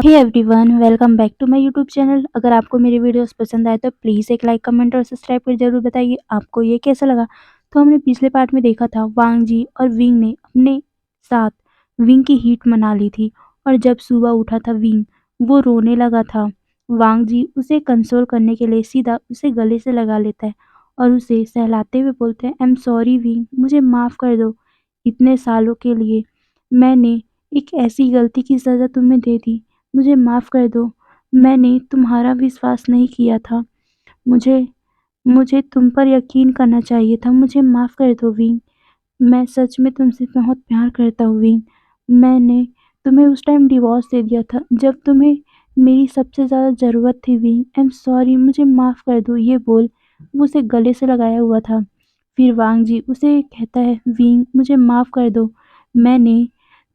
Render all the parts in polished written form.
Hey everyone, welcome back to my YouTube channel. अगर आपको मेरी वीडियोस पसंद आए तो प्लीज़ एक लाइक, कमेंट और सब्सक्राइब कर ज़रूर बताइए आपको ये कैसा लगा। तो हमने पिछले पार्ट में देखा था वांग जी और विंग ने अपने साथ विंग की हीट मना ली थी और जब सुबह उठा था विंग, वो रोने लगा था। वांग जी उसे कंसोल करने के लिए सीधा उसे गले से लगा लेता है और उसे सहलाते हुए बोलते हैं, आई एम सॉरी विंग, मुझे माफ़ कर दो। इतने सालों के लिए मैंने एक ऐसी गलती की सज़ा तुम्हें दे दी, मुझे माफ़ कर दो। मैंने तुम्हारा विश्वास नहीं किया था। मुझे मुझे तुम पर यकीन करना चाहिए था। मुझे माफ़ कर दो विंग। मैं सच में तुमसे बहुत प्यार करता हूँ विंग। मैंने तुम्हें उस टाइम डिवोर्स दे दिया था जब तुम्हें मेरी सबसे ज़्यादा ज़रूरत थी विंग। आई एम सॉरी, मुझे माफ़ कर दो। ये बोल वो उसे गले से लगाया हुआ था। फिर वांग जी उसे कहता है, विंग मुझे माफ़ कर दो। मैंने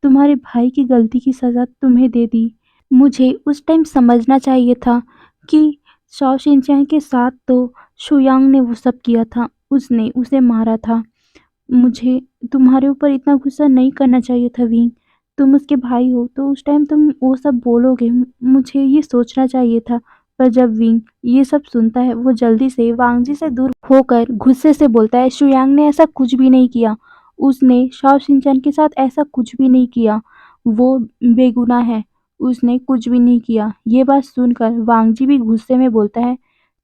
तुम्हारे भाई की गलती की सज़ा तुम्हें दे दी। मुझे उस टाइम समझना चाहिए था कि शॉ शिनचैन के साथ तो शुयांग ने वो सब किया था, उसने उसे मारा था। मुझे तुम्हारे ऊपर इतना गुस्सा नहीं करना चाहिए था विंग। तुम उसके भाई हो तो उस टाइम तुम वो सब बोलोगे, मुझे ये सोचना चाहिए था। पर जब विंग ये सब सुनता है वो जल्दी से वांग जी से दूर होकर गुस्से से बोलता है, शुयांग ने ऐसा कुछ भी नहीं किया। उसने शॉ शिनचैन के साथ ऐसा कुछ भी नहीं किया। वो बेगुनाह है, उसने कुछ भी नहीं किया। ये बात सुनकर वांग जी भी गुस्से में बोलता है,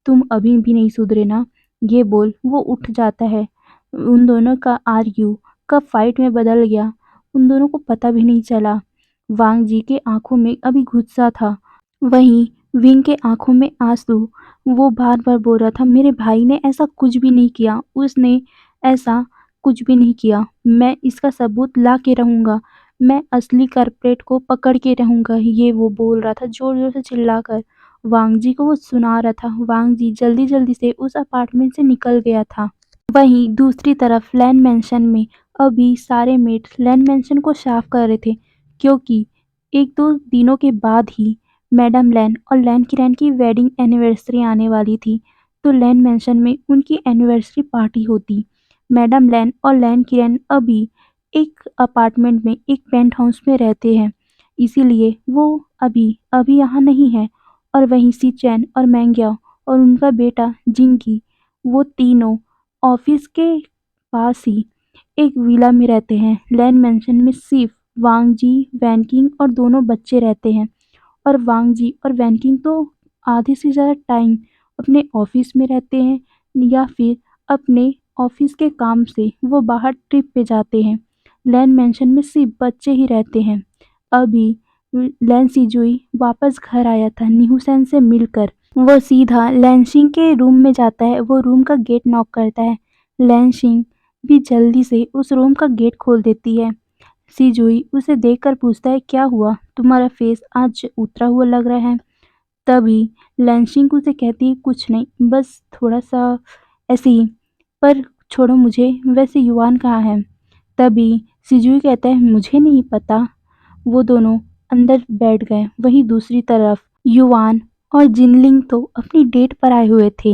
तुम अभी भी नहीं सुधरे ना। ये बोल वो उठ जाता है। उन दोनों का आर्ग्यू कब फाइट में बदल गया उन दोनों को पता भी नहीं चला। वांग जी के आंखों में अभी गुस्सा था, वहीं विंग के आंखों में आंसू। वो बार बार बोल रहा था, मेरे भाई ने ऐसा कुछ भी नहीं किया, उसने ऐसा कुछ भी नहीं किया। मैं इसका सबूत ला के रहूंगा, मैं असली कल्प्रेट को पकड़ के रहूंगा। ये वो बोल रहा था जोर जोर से चिल्लाकर। वांग जी को वो सुना रहा था। वांग जी जल्दी जल्दी से उस अपार्टमेंट से निकल गया था। वहीं दूसरी तरफ लैन मैंशन में अभी सारे मेट्स लैन मैंशन को साफ कर रहे थे, क्योंकि एक दो दिनों के बाद ही मैडम लैन और लैन किरण की वेडिंग एनिवर्सरी आने वाली थी। तो लैन मैंशन में उनकी एनिवर्सरी पार्टी होती। मैडम लैन और लैन किरण अभी एक अपार्टमेंट में एक पेंट हाउस में रहते हैं, इसीलिए वो अभी अभी यहाँ नहीं है। और वहीं सी चैन और मैंग्या और उनका बेटा जिंकी, वो तीनों ऑफिस के पास ही एक विला में रहते हैं। लैन मैंशन में सिर्फ वांग जी, वैनकिंग और दोनों बच्चे रहते हैं। और वांग जी और वैनकिंग तो आधे से ज़्यादा टाइम अपने ऑफिस में रहते हैं या फिर अपने ऑफिस के काम से वो बाहर ट्रिप पे जाते हैं। लैन मैंशन में सिर्फ बच्चे ही रहते हैं। अभी लैन सिजुई वापस घर आया था निहुसेन से मिलकर। वो सीधा लैनसिंग के रूम में जाता है। वो रूम का गेट नॉक करता है। लैनसिंग भी जल्दी से उस रूम का गेट खोल देती है। सिजुई उसे देखकर पूछता है, क्या हुआ, तुम्हारा फेस आज उतरा हुआ लग रहा है। तभी लैनसिंग उसे कहती है, कुछ नहीं, बस थोड़ा सा ऐसे ही। पर छोड़ो मुझे, वैसे युवान कहाँ है। तभी सिजुई कहता है, मुझे नहीं पता। वो दोनों अंदर बैठ गए। वहीं दूसरी तरफ युवान और जिनलिंग तो अपनी डेट पर आए हुए थे।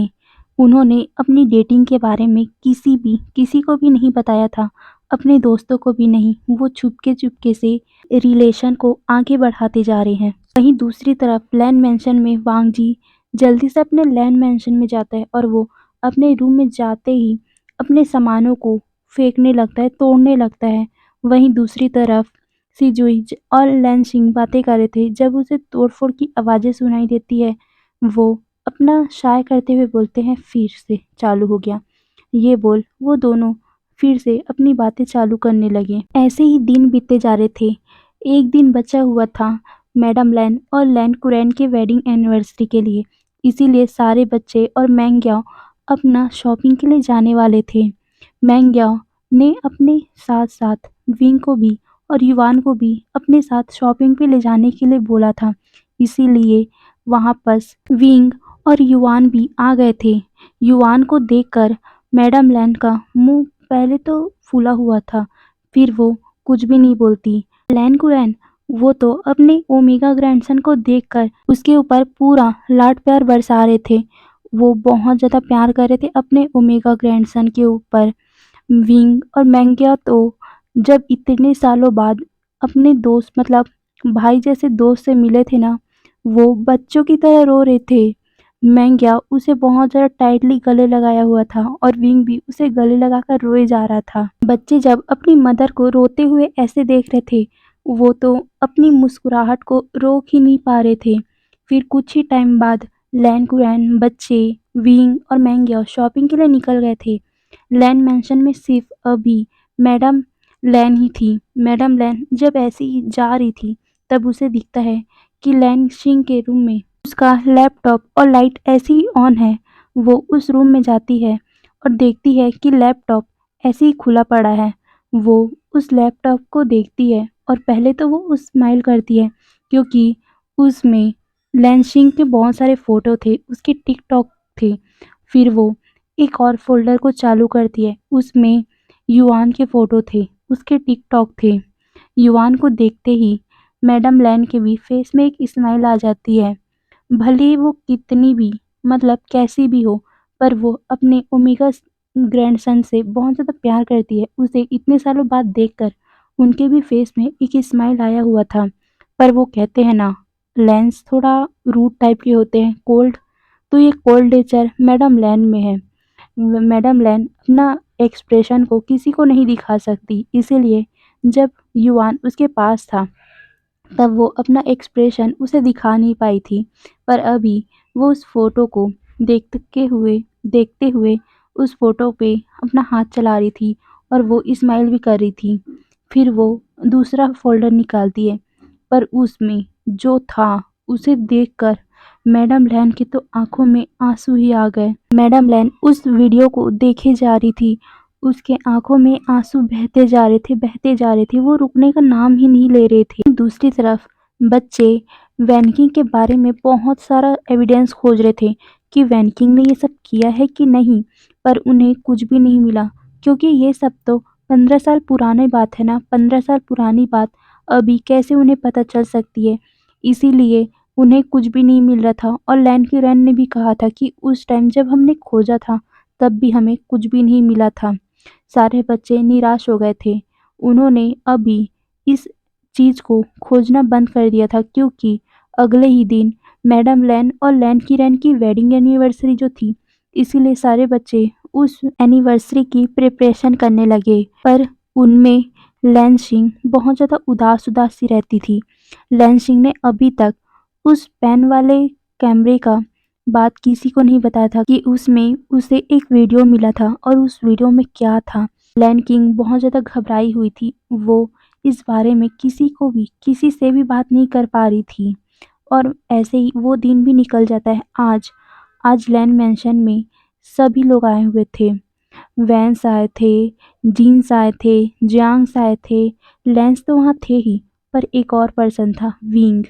उन्होंने अपनी डेटिंग के बारे में किसी को भी नहीं बताया था, अपने दोस्तों को भी नहीं। वो चुपके चुपके से रिलेशन को आगे बढ़ाते जा रहे हैं। वहीं दूसरी तरफ लैंड मैंशन में वांग जी जल्दी से अपने लैंड मैंशन में जाता है और वो अपने रूम में जाते ही अपने सामानों को फेंकने लगता है, तोड़ने लगता है। वहीं दूसरी तरफ सिजुई और लैनसिंग बातें कर रहे थे। जब उसे तोड़फोड़ की आवाज़ें सुनाई देती है, वो अपना शाय करते हुए बोलते हैं, फिर से चालू हो गया। ये बोल वो दोनों फिर से अपनी बातें चालू करने लगे। ऐसे ही दिन बीतते जा रहे थे। एक दिन बचा हुआ था मैडम लैन और लैन कुरैन के वेडिंग एनिवर्सरी के लिए, इसीलिए सारे बच्चे और मैंग्याओ अपना शॉपिंग के लिए जाने वाले थे। मैंग्याओ ने अपने साथ साथ विंग को भी और युवान को भी अपने साथ शॉपिंग पे ले जाने के लिए बोला था, इसीलिए वहाँ पर विंग और युवान भी आ गए थे। युवान को देखकर मैडम लैन का मुंह पहले तो फूला हुआ था, फिर वो कुछ भी नहीं बोलती। लैन कुरैन वो तो अपने ओमेगा ग्रैंडसन को देखकर उसके ऊपर पूरा लाड प्यार बरसा रहे थे। वो बहुत ज़्यादा प्यार कर रहे थे अपने ओमेगा ग्रैंडसन के ऊपर। विंग और मैंग्या तो जब इतने सालों बाद अपने दोस्त मतलब भाई जैसे दोस्त से मिले थे ना, वो बच्चों की तरह रो रहे थे। मैंग्या उसे बहुत ज़्यादा टाइटली गले लगाया हुआ था और विंग भी उसे गले लगाकर रोए जा रहा था। बच्चे जब अपनी मदर को रोते हुए ऐसे देख रहे थे, वो तो अपनी मुस्कुराहट को रोक ही नहीं पा रहे थे। फिर कुछ ही टाइम बाद लैन कुरैन, बच्चे, विंग और मैंग्या शॉपिंग के लिए निकल गए थे। लैन मैंशन में सिर्फ अभी मैडम लैन ही थी। मैडम लैन जब ऐसे ही जा रही थी, तब उसे दिखता है कि लैन सिंह के रूम में उसका लैपटॉप और लाइट ऐसे ही ऑन है। वो उस रूम में जाती है और देखती है कि लैपटॉप ऐसे ही खुला पड़ा है। वो उस लैपटॉप को देखती है और पहले तो वो स्माइल करती है, क्योंकि उसमें लैनसिंग के बहुत सारे फ़ोटो थे, उसके टिकटॉक थे। फिर वो एक और फ़ोल्डर को चालू करती है, उसमें युआन के फ़ोटो थे, उसके टिकटॉक थे। युआन को देखते ही मैडम लैन के भी फेस में एक स्माइल आ जाती है। भले ही वो कितनी भी मतलब कैसी भी हो, पर वो अपने ओमेगा ग्रैंडसन से बहुत ज़्यादा प्यार करती है। उसे इतने सालों बाद देखकर उनके भी फेस में एक स्माइल आया हुआ था। पर वो कहते हैं ना, लेंस थोड़ा रूड टाइप के होते हैं, कोल्ड, तो ये कोल्ड नेचर मैडम लैन में है। मैडम लैन अपना एक्सप्रेशन को किसी को नहीं दिखा सकती, इसीलिए जब युआन उसके पास था, तब वो अपना एक्सप्रेशन उसे दिखा नहीं पाई थी। पर अभी वो उस फ़ोटो को देखते हुए उस फ़ोटो पे अपना हाथ चला रही थी और वो स्माइल भी कर रही थी। फिर वो दूसरा फ़ोल्डर निकालती है, पर उसमें जो था उसे देखकर मैडम लैन की तो आँखों में आँसू ही आ गए। मैडम लैन उस वीडियो को देखे जा रही थी, उसके आँखों में आँसू बहते जा रहे थे, वो रुकने का नाम ही नहीं ले रहे थे। दूसरी तरफ बच्चे वैनकिंग के बारे में बहुत सारा एविडेंस खोज रहे थे कि वैनकिंग ने ये सब किया है कि नहीं, पर उन्हें कुछ भी नहीं मिला, क्योंकि ये सब तो 15 साल पुरानी बात है ना, 15 साल पुरानी बात अभी कैसे उन्हें पता चल सकती है। इसीलिए उन्हें कुछ भी नहीं मिल रहा था और लैन की रैन ने भी कहा था कि उस टाइम जब हमने खोजा था, तब भी हमें कुछ भी नहीं मिला था। सारे बच्चे निराश हो गए थे। उन्होंने अभी इस चीज़ को खोजना बंद कर दिया था, क्योंकि अगले ही दिन मैडम लैन और लैन की रैन की वेडिंग एनिवर्सरी जो थी, इसीलिए सारे बच्चे उस एनिवर्सरी की प्रिपरेशन करने लगे। पर उनमें लैन सिंह बहुत ज़्यादा उदास-उदास सी रहती थी। लैन सिंह ने अभी तक उस पेन वाले कैमरे का बात किसी को नहीं बताया था कि उसमें उसे एक वीडियो मिला था और उस वीडियो में क्या था। लैन किंग बहुत ज़्यादा घबराई हुई थी। वो इस बारे में किसी से भी बात नहीं कर पा रही थी और ऐसे ही वो दिन भी निकल जाता है। आज लैन मैंशन में सभी लोग आए हुए थे। वैंस आए थे, जीन्स आए थे, जियांग्स आए थे, लेंस तो वहाँ थे ही, पर एक और पर्सन था, विंग।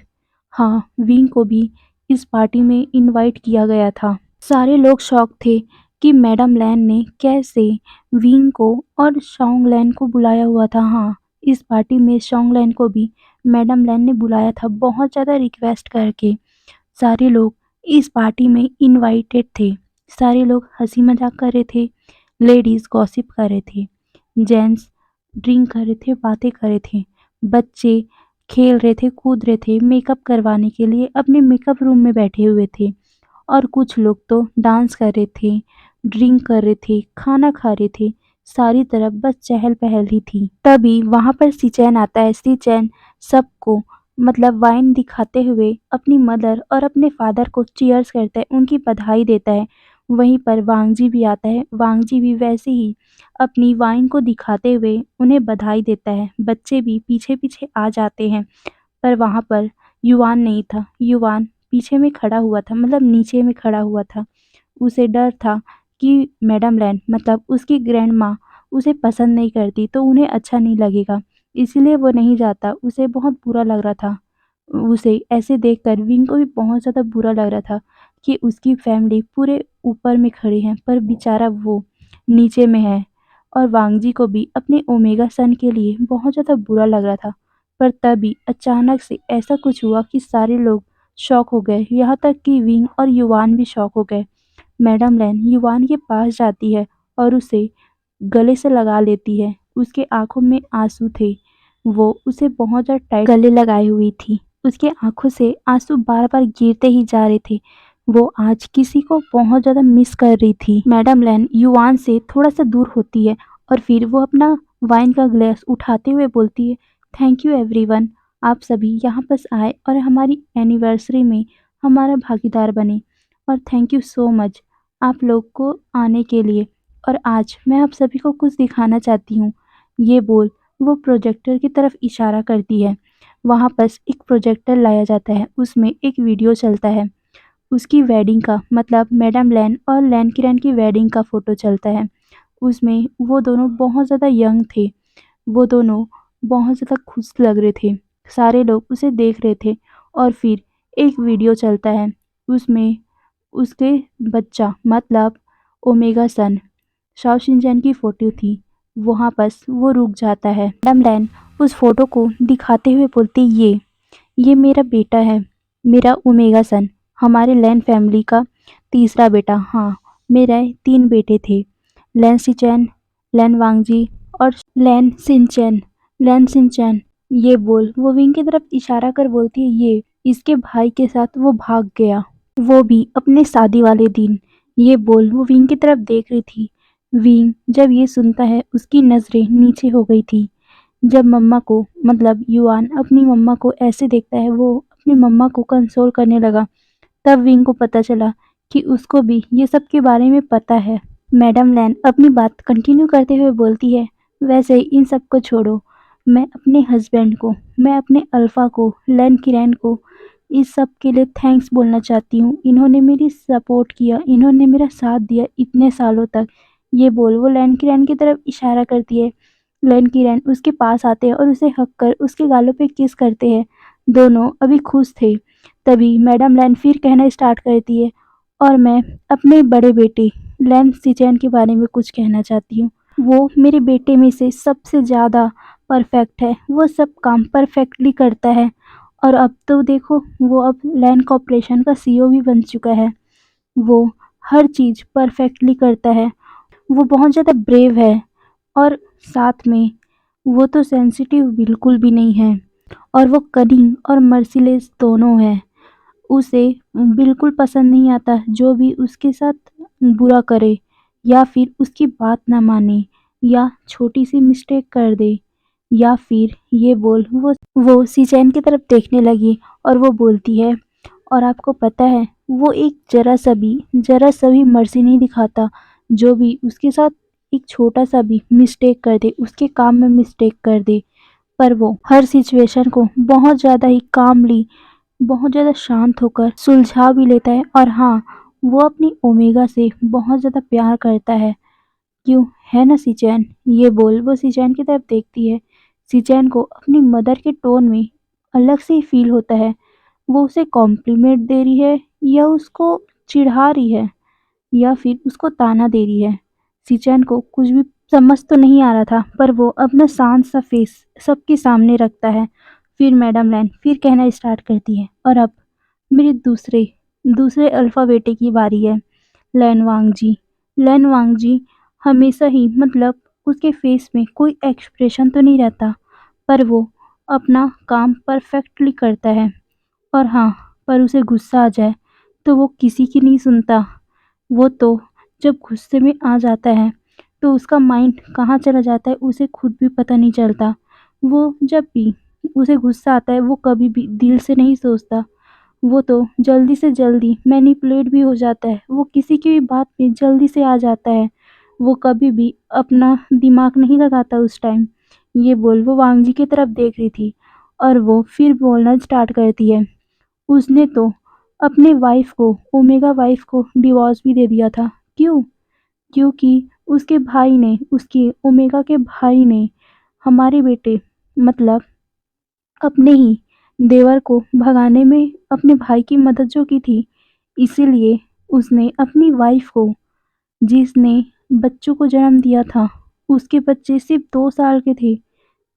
हाँ, विंग को भी इस पार्टी में इनवाइट किया गया था। सारे लोग शॉक थे कि मैडम लैन ने कैसे विंग को और शॉन्ग लैन को बुलाया हुआ था। हाँ, इस पार्टी में शॉन्ग लैन को भी मैडम लैन ने बुलाया था, बहुत ज़्यादा रिक्वेस्ट करके। सारे लोग इस पार्टी में इनवाइटेड थे। सारे लोग हंसी मजाक कर रहे थे, लेडीज गॉसिप कर रहे थे, जेंट्स ड्रिंक कर रहे थे, बातें कर रहे थे, बच्चे खेल रहे थे, कूद रहे थे, मेकअप करवाने के लिए अपने मेकअप रूम में बैठे हुए थे और कुछ लोग तो डांस कर रहे थे, ड्रिंक कर रहे थे, खाना खा रहे थे। सारी तरफ बस चहल पहल ही थी। तभी वहां पर सीचैन आता है। सीचैन सबको मतलब वाइन दिखाते हुए अपनी मदर और अपने फादर को चीयर्स करता है, उनकी बधाई देता है। वहीं पर वांगजी भी आता है। वांगजी भी वैसे ही अपनी वाइन को दिखाते हुए उन्हें बधाई देता है। बच्चे भी पीछे पीछे आ जाते हैं, पर वहाँ पर युवान नहीं था। युवान पीछे में खड़ा हुआ था, मतलब नीचे में खड़ा हुआ था। उसे डर था कि मैडम लैन मतलब उसकी ग्रैंड माँ उसे पसंद नहीं करती, तो उन्हें अच्छा नहीं लगेगा, इसीलिए वो नहीं जाता। उसे बहुत बुरा लग रहा था। उसे ऐसे देखकर विंग को भी बहुत ज़्यादा बुरा लग रहा था कि उसकी फैमिली पूरे ऊपर में खड़ी है, पर बेचारा वो नीचे में है। और वांगजी को भी अपने ओमेगा सन के लिए बहुत ज़्यादा बुरा लग रहा था। पर तभी अचानक से ऐसा कुछ हुआ कि सारे लोग शॉक हो गए, यहाँ तक कि विंग और युवान भी शॉक हो गए। मैडम लैन युवान के पास जाती है और उसे गले से लगा लेती है। उसके आंखों में आंसू थे। वो उसे बहुत ज़्यादा टाइट गले लगाए हुई थी। उसकी आँखों से आँसू बार-बार गिरते ही जा रहे थे। वो आज किसी को बहुत ज़्यादा मिस कर रही थी। मैडम लैन युआन से थोड़ा-सा दूर होती है और फिर वो अपना वाइन का ग्लास उठाते हुए बोलती है, "थैंक यू एवरीवन, आप सभी यहाँ पास आए और हमारी एनिवर्सरी में हमारा भागीदार बने और थैंक यू सो मच आप लोग को आने के लिए। और आज मैं आप सभी को कुछ दिखाना चाहती हूँ।" ये बोल वो प्रोजेक्टर की तरफ इशारा करती है। वहाँ पास एक प्रोजेक्टर लाया जाता है, उसमें एक वीडियो चलता है। उसकी वेडिंग का मतलब मैडम लैन और लैन किरण की वेडिंग का फ़ोटो चलता है। उसमें वो दोनों बहुत ज़्यादा यंग थे। वो दोनों बहुत ज़्यादा खुश लग रहे थे। सारे लोग उसे देख रहे थे और फिर एक वीडियो चलता है। उसमें उसके बच्चा मतलब ओमेगा सन शाओ शिनचैन की फ़ोटो थी। वहाँ पास वो रुक जाता है। मैडम लैन उस फ़ोटो को दिखाते हुए बोलती, ये मेरा बेटा है, मेरा ओमेगा सन, हमारे लैन फैमिली का तीसरा बेटा। हाँ, मेरे 3 बेटे थे, लैन सिचैन, लैन वांगजी और लैन सिनचैन। ये बोल वो विंग की तरफ इशारा कर बोलती है, ये इसके भाई के साथ वो भाग गया, वो भी अपने शादी वाले दिन। ये बोल वो विंग की तरफ देख रही थी। विंग जब ये सुनता है उसकी नज़रें नीचे हो गई थी। जब मम्मा को मतलब युआन अपनी मम्मा को ऐसे देखता है, वो अपनी मम्मा को कंसोल करने लगा। तब विंग को पता चला कि उसको भी ये सब के बारे में पता है। मैडम लैन अपनी बात कंटिन्यू करते हुए बोलती है, वैसे इन सब को छोड़ो, मैं अपने हस्बैंड को, मैं अपने अल्फा को, लैन किरैन को इस सब के लिए थैंक्स बोलना चाहती हूँ। इन्होंने मेरी सपोर्ट किया, इन्होंने मेरा साथ दिया इतने सालों तक। ये बोल वो लैन किरैन की तरफ इशारा करती है। लैन किरैन उसके पास आते हैं और उसे हक कर उसके गालों पे किस करते हैं। दोनों अभी खुश थे। तभी मैडम लैन फिर कहना स्टार्ट करती है, और मैं अपने बड़े बेटे लैन सिचैन के बारे में कुछ कहना चाहती हूँ। वो मेरे बेटे में से सबसे ज़्यादा परफेक्ट है, वो सब काम परफेक्टली करता है। और अब तो देखो वो अब लैन कॉर्पोरेशन का सीईओ भी बन चुका है। वो हर चीज़ परफेक्टली करता है। वो बहुत ज़्यादा ब्रेव है और साथ में वो तो सेंसिटिव बिल्कुल भी नहीं है, और वो कनिंग और मर्सीलेस दोनों है। उसे बिल्कुल पसंद नहीं आता जो भी उसके साथ बुरा करे या फिर उसकी बात ना माने या छोटी सी मिस्टेक कर दे। या फिर ये बोल वो सीचैन की तरफ देखने लगी और वो बोलती है, और आपको पता है वो एक जरा सा भी मर्जी नहीं दिखाता। जो भी उसके साथ एक छोटा सा भी मिस्टेक कर दे, उसके काम में मिस्टेक कर दे, पर वो हर सिचुएशन को बहुत ज़्यादा ही कामली, बहुत ज़्यादा शांत होकर सुलझा भी लेता है। और हाँ, वो अपनी ओमेगा से बहुत ज़्यादा प्यार करता है। क्यों, है ना सिचैन? ये बोल वो सिचैन की तरफ देखती है। सिचैन को अपनी मदर के टोन में अलग से ही फील होता है। वो उसे कॉम्प्लीमेंट दे रही है या उसको चिढ़ा रही है या फिर उसको ताना दे रही है। सिचैन को कुछ भी समझ तो नहीं आ रहा था, पर वो अपना शांत सा फेस सबके सामने रखता है। फिर मैडम लैन फिर कहना स्टार्ट करती है, और अब मेरे दूसरे दूसरे अल्फा बेटे की बारी है, लैन वांगजी। लैन वांगजी हमेशा ही मतलब उसके फेस में कोई एक्सप्रेशन तो नहीं रहता, पर वो अपना काम परफेक्टली करता है। और हाँ, पर उसे गुस्सा आ जाए तो वो किसी की नहीं सुनता। वो तो जब गुस्से में आ जाता है तो उसका माइंड कहाँ चला जाता है उसे खुद भी पता नहीं चलता। वो जब भी उसे गुस्सा आता है वो कभी भी दिल से नहीं सोचता। वो तो जल्दी से जल्दी मैनिपुलेट भी हो जाता है। वो किसी की भी बात में जल्दी से आ जाता है। वो कभी भी अपना दिमाग नहीं लगाता उस टाइम। ये बोल वो वांगजी की तरफ देख रही थी और वो फिर बोलना स्टार्ट करती है। उसने तो अपने वाइफ को, ओमेगा वाइफ को डिवोर्स भी दे दिया था। क्यों? क्योंकि उसके भाई ने, उसके ओमेगा के भाई ने हमारे बेटे मतलब अपने ही देवर को भगाने में अपने भाई की मदद जो की थी, इसीलिए उसने अपनी वाइफ को, जिसने बच्चों को जन्म दिया था, उसके बच्चे सिर्फ 2 साल के थे,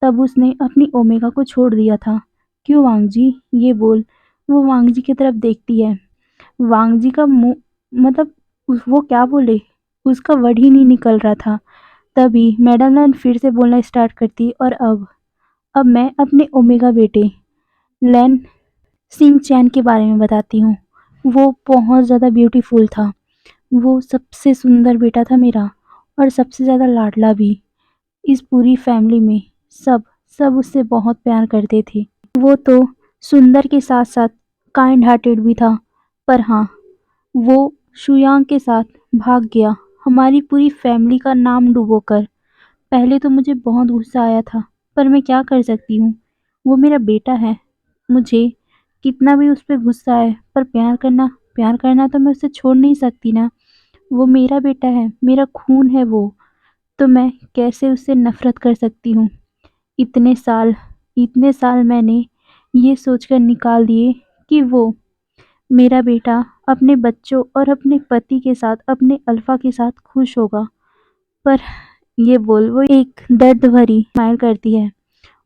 तब उसने अपनी ओमेगा को छोड़ दिया था। क्यों वांगजी? ये बोल वो वांगजी की तरफ देखती है। वांगजी का मुँह मतलब वो क्या बोले, उसका वर्ड ही नहीं निकल रहा था। तभी मैडम लाइन फिर से बोलना स्टार्ट करती, और अब अब मैं अपने ओमेगा बेटे लैन सिंह चैन के बारे में बताती हूँ। वो बहुत ज़्यादा ब्यूटीफुल था। वो सबसे सुंदर बेटा था मेरा और सबसे ज़्यादा लाडला भी। इस पूरी फैमिली में सब सब उससे बहुत प्यार करते थे। वो तो सुंदर के साथ साथ काइंड हार्टेड भी था। पर हाँ, वो शुयांग के साथ भाग गया, हमारी पूरी फैमिली का नाम डुबोकर। पहले तो मुझे बहुत गुस्सा आया था, पर मैं क्या कर सकती हूँ? वो मेरा बेटा है। मुझे कितना भी उस पे गुस्सा आए, पर प्यार करना तो मैं उसे छोड़ नहीं सकती ना। वो मेरा बेटा है, मेरा खून है वो, तो मैं कैसे उससे नफ़रत कर सकती हूँ? इतने साल इतने साल मैंने ये सोचकर निकाल दिए कि वो मेरा बेटा अपने बच्चों और अपने पति के साथ, अपने अल्फा के साथ खुश होगा। पर ये बोल वो एक दर्द भरी स्माइल करती है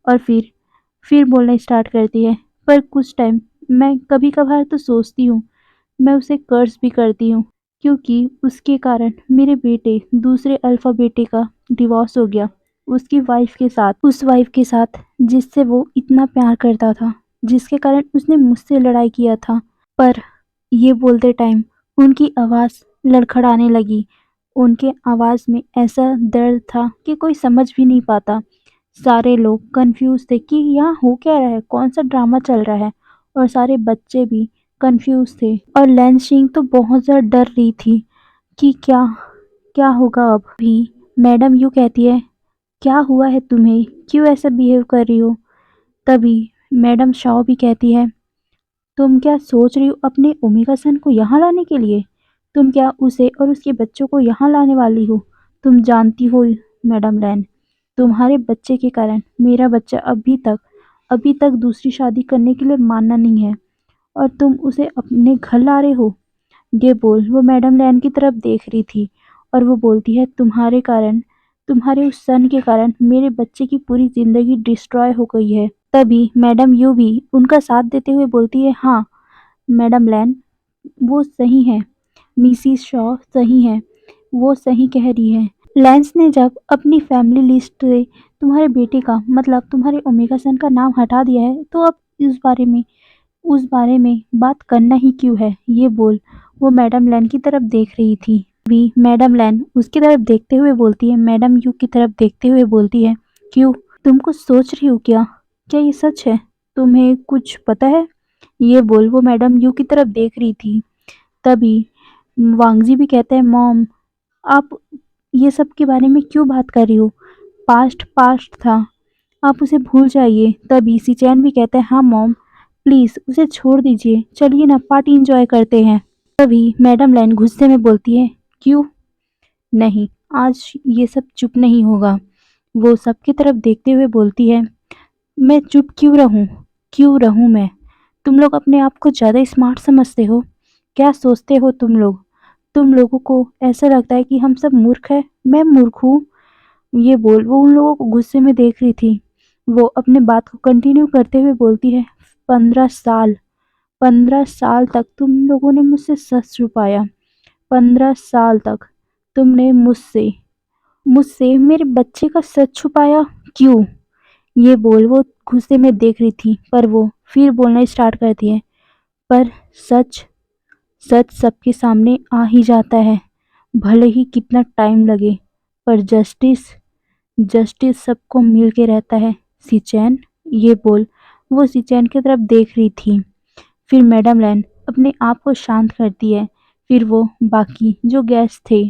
और फिर बोलना स्टार्ट करती है। पर कुछ टाइम मैं कभी-कभार तो सोचती हूँ, मैं उसे कर्स भी करती हूँ, क्योंकि उसके कारण मेरे बेटे दूसरे अल्फा बेटे का डिवोर्स हो गया, उसकी वाइफ के साथ, उस वाइफ के साथ जिससे वो इतना प्यार करता था, जिसके कारण उसने मुझसे लड़ाई किया था। पर ये बोलते टाइम उनकी आवाज़ लड़खड़ाने लगी। उनके आवाज़ में ऐसा दर्द था कि कोई समझ भी नहीं पाता। सारे लोग कन्फ्यूज़ थे कि यहाँ हो क्या रहा है, कौन-सा ड्रामा चल रहा है, और सारे बच्चे भी कन्फ्यूज़ थे। और लैंसिंग तो बहुत ज़्यादा डर रही थी कि क्या क्या होगा अब भी। मैडम यूँ कहती है, क्या हुआ है तुम्हें? क्यों ऐसा बिहेव कर रही हो? तभी मैडम शाओ भी कहती है, तुम क्या सोच रही हो अपने ओमेगा सन को यहाँ लाने के लिए? तुम क्या उसे और उसके बच्चों को यहाँ लाने वाली हो? तुम जानती हो मैडम लैन, तुम्हारे बच्चे के कारण मेरा बच्चा अभी तक दूसरी शादी करने के लिए माना नहीं है, और तुम उसे अपने घर ला रहे हो। ये बोल वो मैडम लैन की तरफ देख रही थी और वो बोलती है, तुम्हारे कारण, तुम्हारे उस सन के कारण मेरे बच्चे की पूरी जिंदगी डिस्ट्रॉय हो गई है। तभी मैडम यू भी उनका साथ देते हुए बोलती है, हाँ मैडम लैन, वो सही है, मिसिस शॉ सही है, वो सही कह रही है। लैंस ने जब अपनी फैमिली लिस्ट से तुम्हारे बेटे का, मतलब तुम्हारे ओमेगा सन का नाम हटा दिया है, तो अब उस बारे में बात करना ही क्यों है? ये बोल वो मैडम लैन की तरफ देख रही थी। भी मैडम लैन उसकी तरफ देखते हुए बोलती है, मैडम यू की तरफ देखते हुए बोलती है, क्यों? तुम कुछ सोच रही हो क्या? क्या ये सच है? तुम्हें कुछ पता है? ये बोल वो मैडम यू की तरफ देख रही थी। तभी वांगजी भी कहते हैं, मॉम आप ये सब के बारे में क्यों बात कर रही हो? पास्ट पास्ट था, आप उसे भूल जाइए। तभी सिचैन भी कहता है, हाँ मॉम, प्लीज़ उसे छोड़ दीजिए, चलिए ना पार्टी एंजॉय करते हैं। तभी मैडम लैन गुस्से में बोलती है, क्यों? नहीं, आज ये सब चुप नहीं होगा। वो सबकी तरफ देखते हुए बोलती है, मैं चुप क्यों रहूं? क्यों रहूं मैं? तुम लोग अपने आप को ज़्यादा स्मार्ट समझते हो? क्या सोचते हो तुम लोग? तुम लोगों को ऐसा लगता है कि हम सब मूर्ख हैं? मैं मूर्ख हूँ? ये बोल वो उन लोगों को गुस्से में देख रही थी। वो अपने बात को कंटिन्यू करते हुए बोलती है, 15 साल, 15 साल तक तुम लोगों ने मुझसे सच छुपाया। 15 साल तक तुमने मुझसे मुझसे मेरे बच्चे का सच छुपाया। क्यों? ये बोल वो गुस्से में देख रही थी, पर वो फिर बोलना स्टार्ट करती है, पर सच सच सबके सामने आ ही जाता है, भले ही कितना टाइम लगे, पर जस्टिस जस्टिस सबको मिल के रहता है। सिचैन, ये बोल वो सिचैन की तरफ देख रही थी। फिर मैडम लैन अपने आप को शांत करती है। फिर वो बाकी जो गेस्ट थे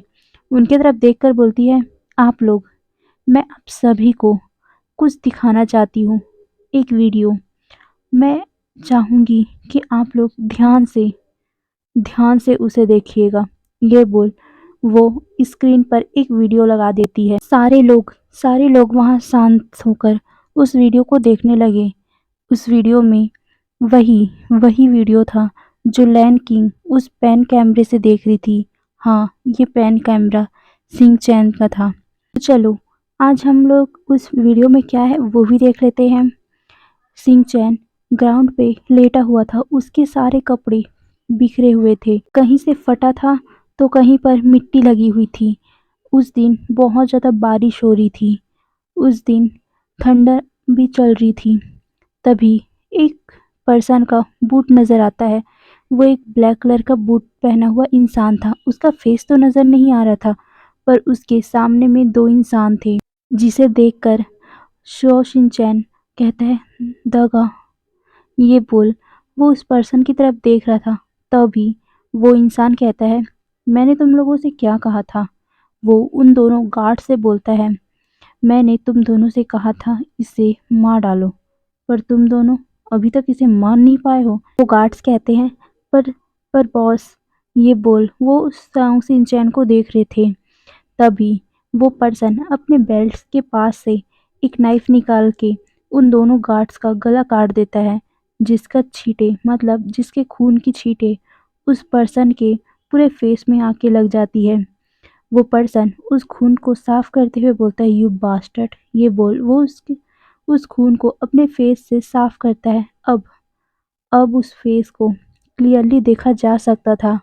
उनकी तरफ देखकर बोलती है, आप लोग, मैं आप सभी को कुछ दिखाना चाहती हूँ, एक वीडियो। मैं चाहूँगी कि आप लोग ध्यान से उसे देखिएगा। ये बोल वो स्क्रीन पर एक वीडियो लगा देती है। सारे लोग वहाँ शांत होकर उस वीडियो को देखने लगे। उस वीडियो में वही वही वीडियो था जो लैन किंग उस पैन कैमरे से देख रही थी। हाँ, ये पैन कैमरा सिंह चैन का था। तो चलो, आज हम लोग उस वीडियो में क्या है वो भी देख लेते हैं। सिंह चैन ग्राउंड पे लेटा हुआ था, उसके सारे कपड़े बिखरे हुए थे, कहीं से फटा था तो कहीं पर मिट्टी लगी हुई थी। उस दिन बहुत ज़्यादा बारिश हो रही थी। उस दिन थंडर भी चल रही थी। तभी एक पर्सन का बूट नज़र आता है। वो एक ब्लैक कलर का बूट पहना हुआ इंसान था। उसका फेस तो नज़र नहीं आ रहा था, पर उसके सामने में 2 इंसान थे, जिसे देखकर शो शिनचैन कहता है, दगा, ये बोल। वो उस पर्सन की तरफ देख रहा था। तभी वो इंसान कहता है, मैंने तुम लोगों से क्या कहा था? वो उन दोनों गार्ड से बोलता है, मैंने तुम दोनों से कहा था इसे मार डालो, पर तुम दोनों अभी तक इसे मार नहीं पाए हो। वो गार्ड्स कहते हैं, पर पर बॉस, ये बोल। वो उस सांग सिंचैन को देख रहे थे। तभी वो पर्सन अपने बेल्ट के पास से एक नाइफ निकाल के उन दोनों गार्ड्स का गला काट देता है, जिसका छींटे मतलब जिसके खून की छींटे उस पर्सन के पूरे फेस में आके लग जाती है। वो पर्सन उस खून को साफ करते हुए बोलता है, यू बास्टर्ड, ये बोल। वो उसके उस खून को अपने फेस से साफ करता है। अब उस फेस को क्लियरली देखा जा सकता था।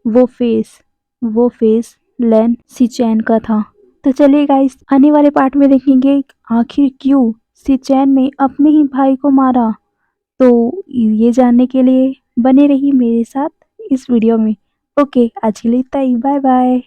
वो फेस वो फेस लैन सिचैन का था। तो चलिए गाइस, आने वाले पार्ट में देखेंगे आखिर क्यों सिचैन ने अपने ही भाई को मारा। तो ये जानने के लिए बने रहिए मेरे साथ इस वीडियो में। ओके, आज के लिए इतना ही। Bye bye.